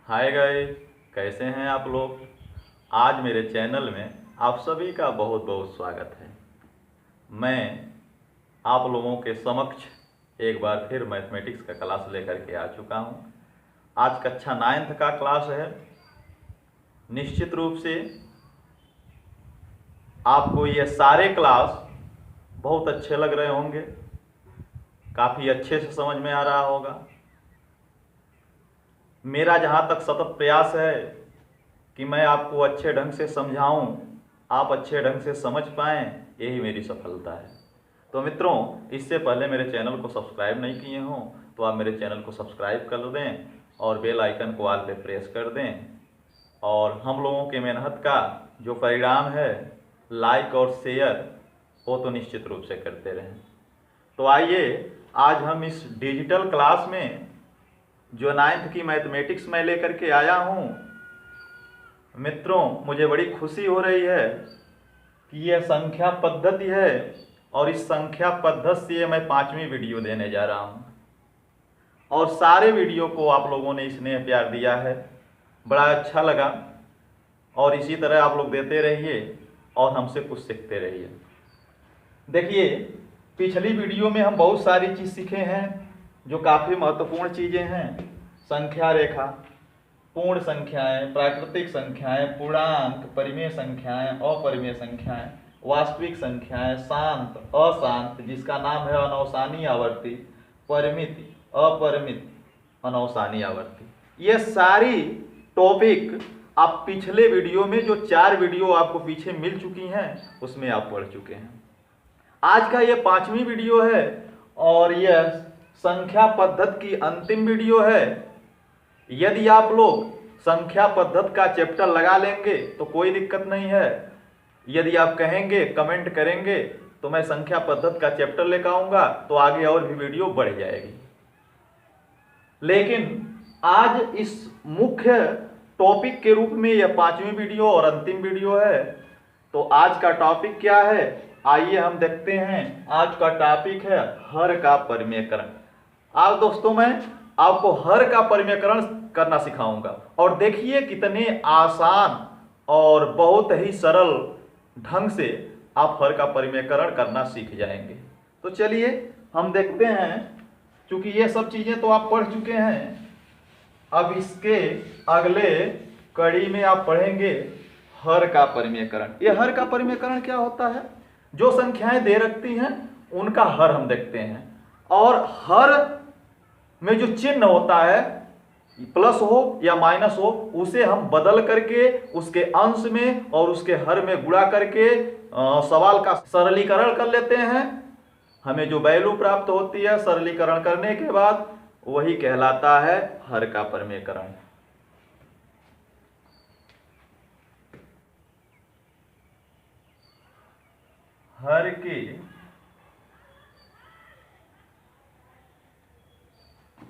Hi guys, कैसे हैं आप लोग। आज मेरे चैनल में आप सभी का बहुत बहुत स्वागत है। मैं आप लोगों के समक्ष एक बार फिर मैथमेटिक्स का क्लास लेकर के आ चुका हूं। आज कक्षा 9th का क्लास है। निश्चित रूप से आपको ये सारे क्लास बहुत अच्छे लग रहे होंगे, काफ़ी अच्छे से समझ में आ रहा होगा। मेरा जहाँ तक सतत प्रयास है कि मैं आपको अच्छे ढंग से समझाऊं, आप अच्छे ढंग से समझ पाएं, यही मेरी सफलता है। तो मित्रों, इससे पहले मेरे चैनल को सब्सक्राइब नहीं किए हों तो आप मेरे चैनल को सब्सक्राइब कर दें और बेल आइकन को ऑल पे प्रेस कर दें। और हम लोगों के मेहनत का जो परिणाम है, लाइक और शेयर, वो तो निश्चित रूप से करते रहें। तो आइए, आज हम इस डिजिटल क्लास में जो 9th की मैथमेटिक्स में लेकर के आया हूँ, मित्रों मुझे बड़ी खुशी हो रही है कि यह संख्या पद्धति है और इस संख्या पद्धति से मैं 5वीं वीडियो देने जा रहा हूँ। और सारे वीडियो को आप लोगों ने स्नेह प्यार दिया है, बड़ा अच्छा लगा। और इसी तरह आप लोग देते रहिए और हमसे कुछ सीखते रहिए। देखिए, पिछली वीडियो में हम बहुत सारी चीज़ सीखे हैं जो काफ़ी महत्वपूर्ण चीज़ें हैं। संख्या रेखा, पूर्ण संख्याएं, प्राकृतिक संख्याएं, पूर्णांक, परिमेय संख्याएं, अपरिमेय संख्याएं, वास्तविक संख्याएं, शांत, अशांत जिसका नाम है अनवसानी आवर्ती, परिमित, अपरिमित, अनवसानी आवर्ती। ये सारी टॉपिक आप पिछले वीडियो में, जो 4 वीडियो आपको पीछे मिल चुकी हैं, उसमें आप पढ़ चुके हैं। आज का ये 5वीं वीडियो है और यह संख्या पद्धति की अंतिम वीडियो है। यदि आप लोग संख्या पद्धति का चैप्टर लगा लेंगे तो कोई दिक्कत नहीं है। यदि आप कहेंगे, कमेंट करेंगे, तो मैं संख्या पद्धति का चैप्टर लेकर आऊंगा तो आगे और भी वीडियो बढ़ जाएगी। लेकिन आज इस मुख्य टॉपिक के रूप में यह 5वीं वीडियो और अंतिम वीडियो है। तो आज का टॉपिक क्या है, आइए हम देखते हैं। आज का टॉपिक है हर का परिमेयकरण। आज दोस्तों मैं आपको हर का परिमेयकरण करना सिखाऊंगा और देखिए कितने आसान और बहुत ही सरल ढंग से आप हर का परिमेयकरण करना सीख जाएंगे। तो चलिए हम देखते हैं। चूंकि ये सब चीजें तो आप पढ़ चुके हैं, अब इसके अगले कड़ी में आप पढ़ेंगे हर का परिमेयकरण। ये हर का परिमेयकरण क्या होता है? जो संख्याएं दे रखती हैं उनका हर हम देखते हैं, और हर में जो चिन्ह होता है, प्लस हो या माइनस हो, उसे हम बदल करके उसके अंश में और उसके हर में गुणा करके सवाल का सरलीकरण कर लेते हैं। हमें जो वैल्यू प्राप्त होती है सरलीकरण करने के बाद, वही कहलाता है हर का परिमेयकरण। हर के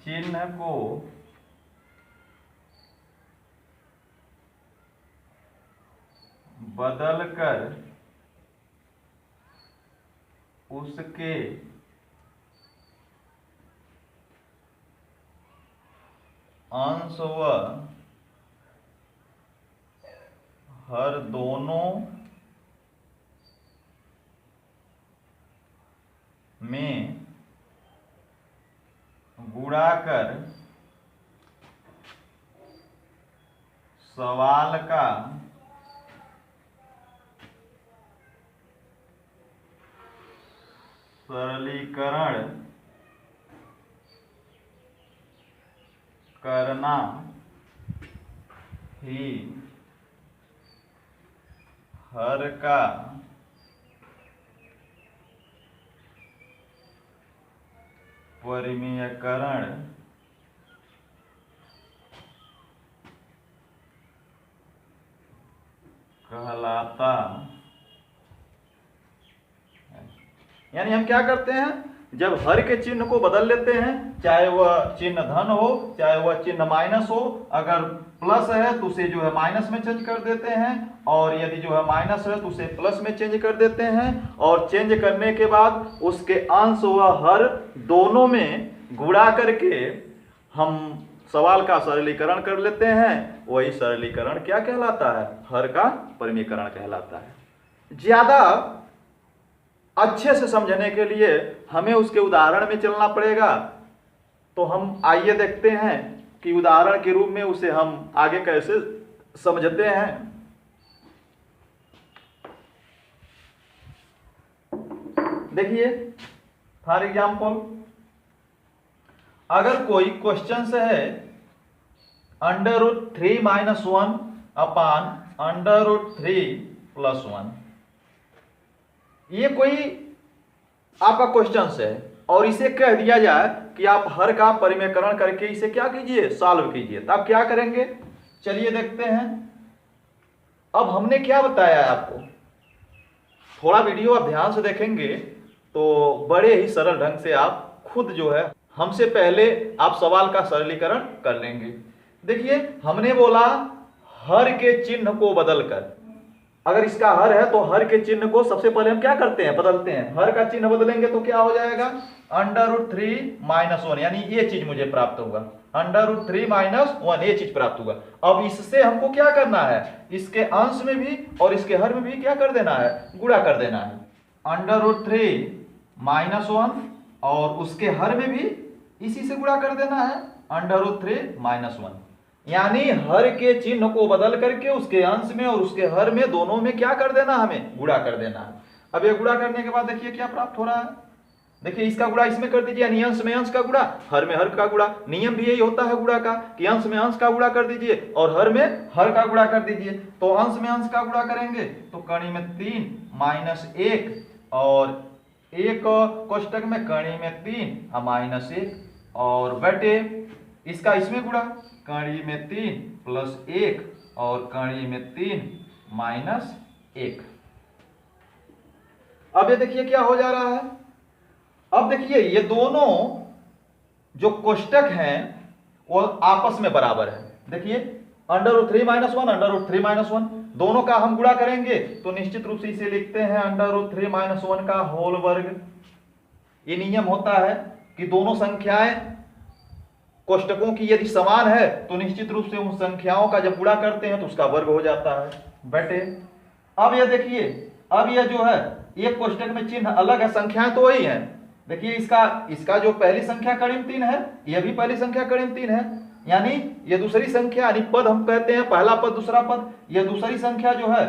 चिन्ह को बदलकर उसके अंश व हर दोनों में गुणा कर सवाल का सरलीकरण करना ही हर का परिमेयकरण कहलाता। यानी हम क्या करते हैं, जब हर के चिन्ह को बदल लेते हैं, चाहे वह चिन्ह धन हो चाहे वह चिन्ह माइनस हो, अगर प्लस है तो उसे जो है माइनस में चेंज कर देते हैं, और यदि जो है माइनस है तो उसे प्लस में चेंज कर देते हैं, और चेंज करने के बाद उसके अंश व हर दोनों में गुणा करके हम सवाल का सरलीकरण कर लेते हैं, वही सरलीकरण क्या कहलाता है? हर का परिमीकरण कहलाता है। ज्यादा अच्छे से समझने के लिए हमें उसके उदाहरण में चलना पड़ेगा। तो हम आइए देखते हैं कि उदाहरण के रूप में उसे हम आगे कैसे समझते हैं। देखिए, फॉर एग्जाम्पल, अगर कोई क्वेश्चन से है √3 - 1 अपान √3 + 1, ये कोई आपका क्वेश्चन है और इसे कह दिया जाए कि आप हर का परिमीकरण करके इसे क्या कीजिए? सॉल्व कीजिए। तो आप क्या करेंगे? चलिए देखते हैं। अब हमने क्या बताया है आपको, थोड़ा वीडियो आप ध्यान से देखेंगे तो बड़े ही सरल ढंग से आप खुद जो है हमसे पहले आप सवाल का सरलीकरण कर लेंगे। देखिए, हमने बोला हर के चिन्ह को बदलकर, अगर इसका हर है तो हर के चिन्ह को सबसे पहले हम क्या करते हैं? बदलते हैं। हर का चिन्ह बदलेंगे तो क्या हो जाएगा? √3 - 1, यानी ये चीज मुझे प्राप्त होगा। √3 - 1 ये चीज प्राप्त होगा। अब इससे हमको क्या करना है? इसके अंश में भी और इसके हर में भी क्या कर देना है? गुणा कर देना है। √3 - 1 और उसके हर में भी इसी से गुणा कर देना है, √3 - 1। यानी हर के चिन्ह को बदल करके उसके अंश में और उसके हर में दोनों में क्या कर देना? हमें गुणा कर देना है। अब ये गुणा करने के बाद देखिए क्या प्राप्त हो रहा है। देखिए, इसका गुणा इसमें कर दीजिए, यानी अंश में अंश का गुणा, हर में हर का गुणा। नियम भी यही होता है गुणा का कि अंश में अंश का गुणा कर दीजिए और हर में हर का गुणा कर दीजिए। तो अंश में अंश का गुणा करेंगे तो कणी में 3 - 1 और एक कोष्टक में कणी में 3 -1 और बटे इसका इसमें गुणा, कणी में 3 + 1 और कणी में 3 -1। अब ये देखिए क्या हो जा रहा है। अब देखिए, ये दोनों जो कोष्टक हैं वो आपस में बराबर है। देखिए, √3 - 1 √3 - 1 दोनों का हम गुणा करेंगे तो निश्चित रूप से इसे लिखते हैं √3 - 1 का होल वर्ग। ये नियम होता है कि दोनों संख्याएं कोष्टकों की यदि समान है तो निश्चित रूप से उन संख्याओं का जब गुणा करते हैं तो उसका वर्ग हो जाता है, बटे। अब ये देखिए, अब ये जो है एक कोष्टक में चिन्ह अलग है, संख्याएं तो वही है। देखिए, इसका जो पहली संख्या कड़ी में 3 है, यह भी पहली संख्या कड़ी में 3 है, यानी ये दूसरी संख्या, यानी पद हम कहते हैं पहला पद दूसरा पद। यह दूसरी संख्या जो है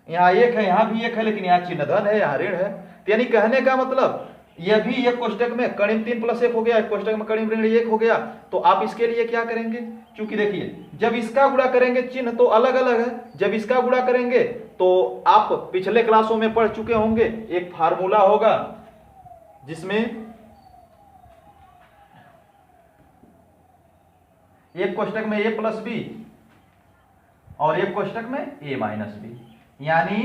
यहाँ 1 है, यहाँ भी 1 है, लेकिन यहाँ चिन्ह धन है, यहाँ ऋण है। तो यानी कहने का मतलब यह भी एक कोष्टक में कड़ी में 3 + 1 हो गया, एक कोष्टक में कड़ी में ऋण 1 हो गया। तो आप इसके लिए क्या करेंगे? क्योंकि देखिए, जब इसका गुणा करेंगे चिन्ह तो अलग अलग है, जब इसका गुणा करेंगे तो आप पिछले क्लासों में पढ़ चुके होंगे, एक फार्मूला होगा जिसमें एक कोष्टक में a + b और एक कोष्टक में a - b, यानी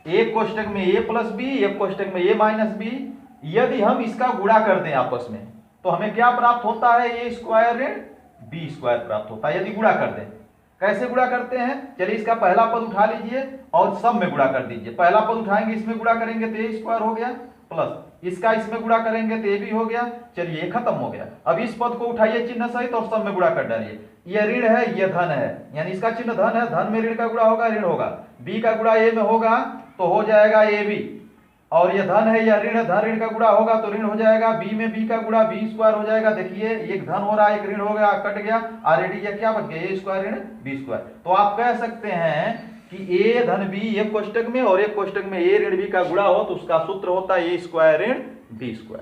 एक कोष्टक में a + b, एक कोष्टक में a - b। यदि हम इसका गुणा कर दें आपस में तो हमें क्या प्राप्त होता है? a² ऋण b² प्राप्त होता है, यदि गुणा कर दें। कैसे गुणा करते हैं? चलिए, इसका पहला पद उठा लीजिए और सब में गुणा कर दीजिए। पहला पद उठाएंगे, इसमें गुणा करेंगे तो a² हो गया, प्लस इसका इसमें गुणा करेंगे तो a भी हो गया। चलिए, ये खत्म हो गया। अब इस पद को उठाइए चिन्ह सहित और सब में गुणा कर डालिए। ये ऋण है, ये धन है, यानी इसका चिन्ह धन है, धन में ऋण का गुणा होगा, ऋण होगा। b का गुणा a में होगा तो हो जाएगा ab, और ये धन है, यह ऋण है, धन ऋण का गुणा होगा तो ऋण हो जाएगा। b में b का गुणा b² हो जाएगा। देखिए, एक धन हो रहा है, एक ऋण हो गया, कट गया, ऑलरेडी ये क्या बच गया? a² ऋण b²। तो आप कह सकते हैं कि a धन b एक कोष्टक में और एक कोष्टक में a ऋण b का गुणा हो तो उसका सूत्र होता है a² ऋण b²।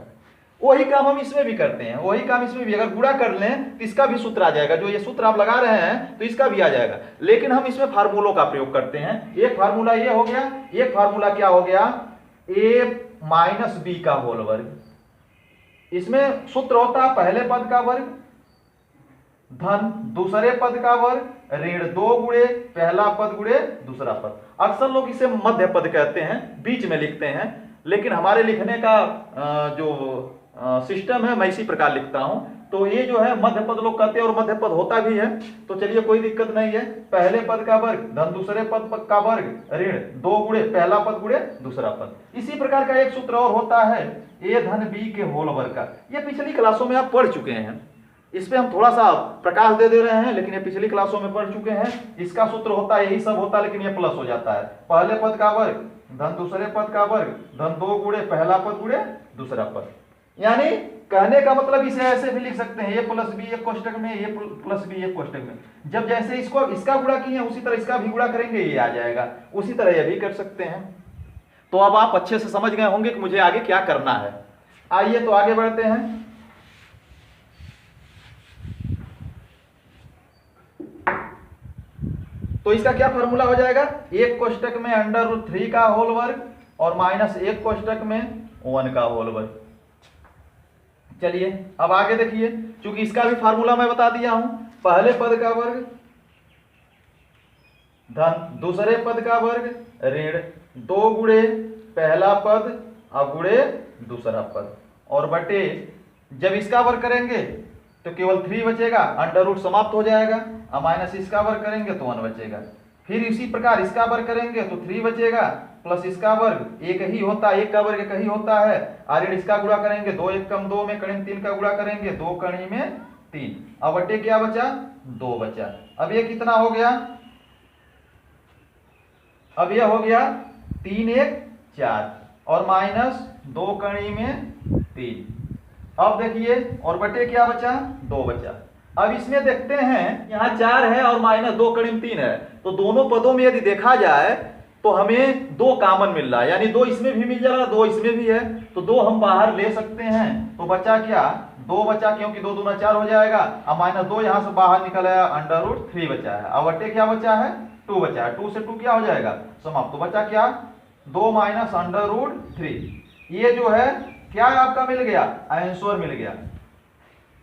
वही काम हम इसमें भी करते हैं, वही काम इसमें भी। अगर गुणा कर लें तो इसका भी सूत्र आ जाएगा, जो ये सूत्र आप लगा रहे हैं तो इसका भी आ जाएगा। लेकिन हम इसमें फार्मूलों का प्रयोग करते हैं। एक फार्मूला ये हो गया, एक फार्मूला क्या हो गया? a - b का होल वर्ग। इसमें सूत्र होता है पहले पद का वर्ग धन दूसरे पद का वर्ग ऋण 2 गुणे पहला पद गुणे दूसरा पद। अक्सर लोग इसे मध्य पद कहते हैं, बीच में लिखते हैं, लेकिन हमारे लिखने का जो सिस्टम है मैं इसी प्रकार लिखता हूं। तो ये जो है मध्य पद लोग कहते हैं और मध्य पद होता भी है। तो चलिए, कोई दिक्कत नहीं है। पहले पद का वर्ग धन दूसरे पद का वर्ग ऋण 2 गुणे पहला पद गुणे दूसरा पद। इसी प्रकार का एक सूत्र और होता है a धन b के होल वर्ग का। ये पिछली क्लासों में आप पढ़ चुके हैं। इस पे हम थोड़ा सा प्रकाश दे रहे हैं, लेकिन ये पिछली क्लासों में पढ़ चुके हैं। इसका सूत्र होता है, यही सब होता है, लेकिन ये प्लस हो जाता है। पहले पद का वर्ग धन दूसरे पद का वर्ग धन 2 गुणे पहला पद गुणे दूसरा पद। यानी कहने का मतलब इसे ऐसे भी लिख सकते हैं, ये प्लस बी एक कोष्टक में, ये प्लस बी एक कोष्टक में। जब जैसे इसको इसका गुणा किए उसी तरह इसका भी गुणा करेंगे, ये आ जाएगा। उसी तरह ये भी कर सकते हैं। तो अब आप अच्छे से समझ गए होंगे कि मुझे आगे क्या करना है। आइए तो आगे बढ़ते हैं। तो इसका क्या फॉर्मूला हो जाएगा, एक कोष्टक में √3 का होल वर्ग और माइनस एक कोष्टक में 1 का होल वर्ग। चलिए अब आगे देखिए, चूंकि इसका भी फार्मूला मैं बता दिया हूं, पहले पद का वर्ग धन दूसरे पद का वर्ग ऋण 2 गुणे पहला पद और गुणे दूसरा पद, और बटे जब इसका वर्ग करेंगे तो केवल 3 बचेगा, अंडर रूट समाप्त हो जाएगा, और माइनस इसका वर्ग करेंगे तो 1 बचेगा। फिर इसी प्रकार इसका वर्ग करेंगे तो 3 बचेगा, प्लस इसका वर्ग एक ही होता है, एक का वर्ग एक ही होता है, और इसका गुणा करेंगे 2 1 कम 2 में कड़ी 3 का गुणा करेंगे 2 कड़ी में 3, अब बटे क्या बचा 2 बचा। अब ये कितना हो गया, अब यह हो गया 3 1 4 और माइनस 2 कड़ी में 3। अब देखिए और बटे क्या बचा 2 बचा। अब इसमें देखते हैं यहाँ 4 है और माइनस 2 कड़ी में 3 है, तो दोनों पदों में यदि देखा जाए तो हमें 2 कॉमन मिल रहा है, यानी 2 इसमें भी मिल जा रहा है, 2 इसमें भी है, तो 2 हम बाहर ले सकते हैं। तो बचा क्या 2 बचा, क्योंकि 2 दूना 4 हो जाएगा, और माइनस 2 यहाँ से बाहर निकल आया, अंडर रूट 3 बचा है। अब बटे क्या बचा है 2 बचा है, 2 से 2 क्या हो जाएगा समाप्त। तो बचा क्या 2 माइनस अंडर रूट 3। ये जो है क्या आपका मिल गया आंसर मिल गया।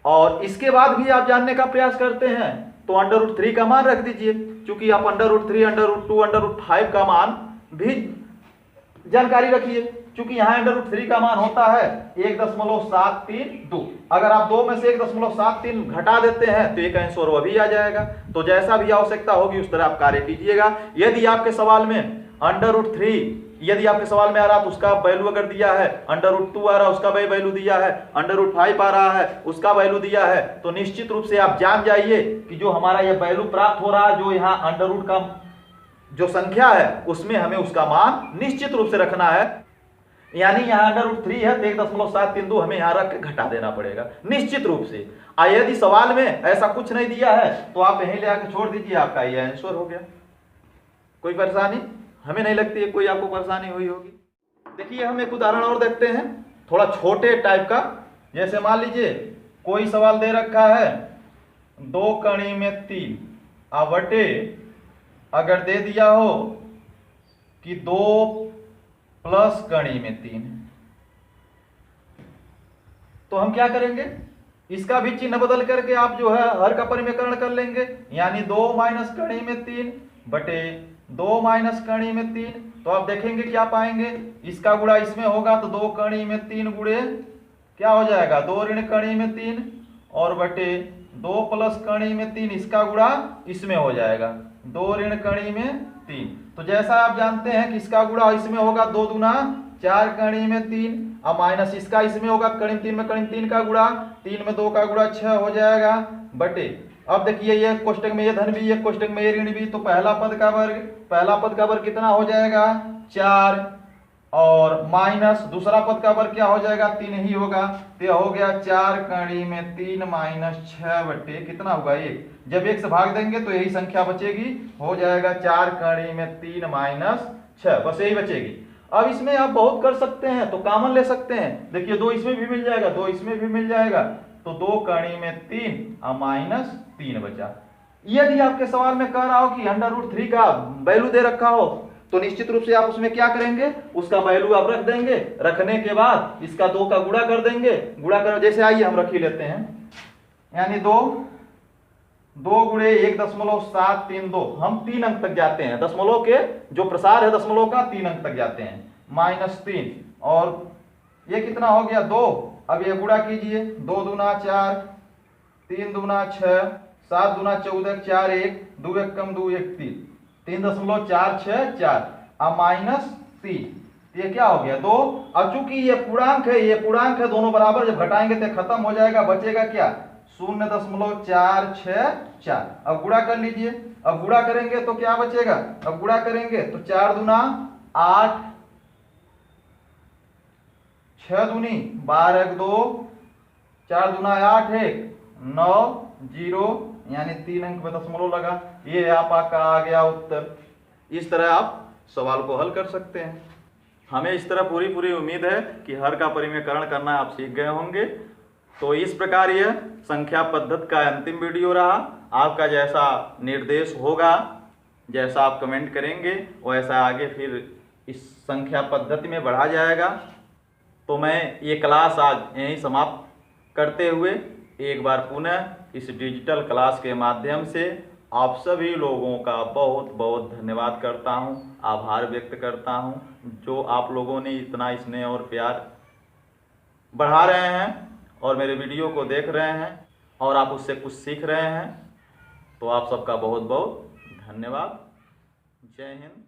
और इसके बाद भी आप जानने का प्रयास करते हैं तो अंडर रूट 3 का मान रख दीजिए, क्योंकि आप under root 3 under root 2 under root 5 का मान भी जानकारी रखिए, क्योंकि यहाँ अंडर रूट 3 का मान होता है 1.732। अगर आप 2 में से 1.73 घटा देते हैं तो एक आंसर वो भी आ जाएगा। तो जैसा भी आवश्यकता होगी उस तरह आप कार्य कीजिएगा। यदि आपके सवाल में अंडर रूट 3 यदि आपके सवाल में आ रहा है तो उसका वैल्यू अगर दिया है, अंडर रूट 2 आ रहा है उसका वैल्यू दिया है, अंडर रूट 5 आ रहा है उसका वैल्यू दिया है, तो निश्चित रूप से आप जान जाइए कि जो हमारा ये वैल्यू प्राप्त हो रहा है, जो यहाँ अंडर रूट का जो संख्या है उसमें हमें उसका मान निश्चित रूप से रखना है। यानी यहाँ अंडर रूट 3 है तो 1.732 हमें यहाँ रख के घटा देना पड़ेगा निश्चित रूप से। यदि सवाल में ऐसा कुछ नहीं दिया है तो आप यहीं ले आके छोड़ दीजिए, आपका ये आंसर हो गया। कोई परेशानी हमें नहीं लगती है, कोई आपको परेशानी हुई होगी। देखिए हम एक उदाहरण और देखते हैं थोड़ा छोटे टाइप का। जैसे मान लीजिए कोई सवाल दे रखा है 2 कड़ी में 3 बटे अगर दे दिया हो कि 2 प्लस कड़ी में 3, तो हम क्या करेंगे, इसका भी चिन्ह बदल करके आप जो है हर का परिमेयकरण कर लेंगे, यानी 2 माइनस कड़ी में 3 बटे 2 माइनस कड़ी में 3। तो आप देखेंगे क्या पाएंगे, इसका गुणा इसमें होगा तो 2 कड़ी में 3 गुणे क्या हो जाएगा 2 ऋण कड़ी में 3 और बटे 2 प्लस कड़ी में 3, इसका गुणा इसमें हो जाएगा 2 ऋण कड़ी में 3। तो जैसा आप जानते हैं कि इसका गुणा इसमें होगा 2 दूना 4 कड़ी में 3 और माइनस इसका इसमें होगा कड़ी में 3 में कड़ी में 3 का गुणा, 3 में 2 का गुणा 6 हो जाएगा बटे। अब देखिए ये कोष्टक में ये धन भी, ये कोष्टक में ये ऋण भी, तो पहला पद का वर्ग कितना हो जाएगा 4 और माइनस दूसरा पद का वर्ग क्या हो जाएगा 3 ही होगा, तो हो गया 4 कड़ी में 3 माइनस 6 बटे कितना होगा 1। जब 1 से भाग देंगे तो यही संख्या बचेगी, हो जाएगा 4 कड़ी में 3 माइनस 6, बस यही बचेगी। अब इसमें आप बहुत कर सकते हैं तो कॉमन ले सकते हैं। देखिए 2 इसमें भी मिल जाएगा, 2 इसमें भी मिल जाएगा, तो 2 कड़ी में 3 और माइनस 3 बचा। यदि आपके सवाल में कह रहा हो कि अंडर रूट 3 का वैल्यू दे रखा हो तो निश्चित रूप से आप उसमें क्या करेंगे, उसका वैल्यू आप रख देंगे, रखने के बाद इसका 2 का गुणा कर देंगे, गुणा कर जैसे आइए हम रख ही लेते हैं, यानी 2 गुणे 1.732, हम 3 अंक तक जाते हैं, दशमलव के जो प्रसार है दशमलव का 3 अंक तक जाते हैं, माइनस 3 और ये कितना हो गया 2। अब ये गुणा कीजिए, 2 दूना 4 3 दूना 6 7 दूना 14 4 1 2 1 कम 2 1 3 3.464 अब माइनस 3, ये क्या हो गया 2। अब चूंकि ये पूर्णांक है दोनों बराबर, जब घटाएंगे तो खत्म हो जाएगा, बचेगा क्या 0.464। अब गुणा कर लीजिए। अब गुणा करेंगे तो क्या बचेगा? अब गुणा करेंगे तो 4 दूना 8, 6 दूनी 12, 1 2, 4 दूना 8, 1 9, 0 यानी 3 अंक में दशमलव लगा। ये आपका आ गया उत्तर। इस तरह आप सवाल को हल कर सकते हैं। हमें इस तरह पूरी उम्मीद है कि हर का परिमेयकरण करना आप सीख गए होंगे। तो इस प्रकार यह संख्या पद्धति का अंतिम वीडियो रहा। आपका जैसा निर्देश होगा, जैसा आप कमेंट करेंगे, वैसा आगे फिर इस संख्या पद्धति में बढ़ा जाएगा। तो मैं ये क्लास आज यहीं समाप्त करते हुए एक बार पुनः इस डिजिटल क्लास के माध्यम से आप सभी लोगों का बहुत बहुत धन्यवाद करता हूं, आभार व्यक्त करता हूं, जो आप लोगों ने इतना स्नेह और प्यार बढ़ा रहे हैं और मेरे वीडियो को देख रहे हैं और आप उससे कुछ सीख रहे हैं। तो आप सबका बहुत बहुत धन्यवाद। जय हिंद।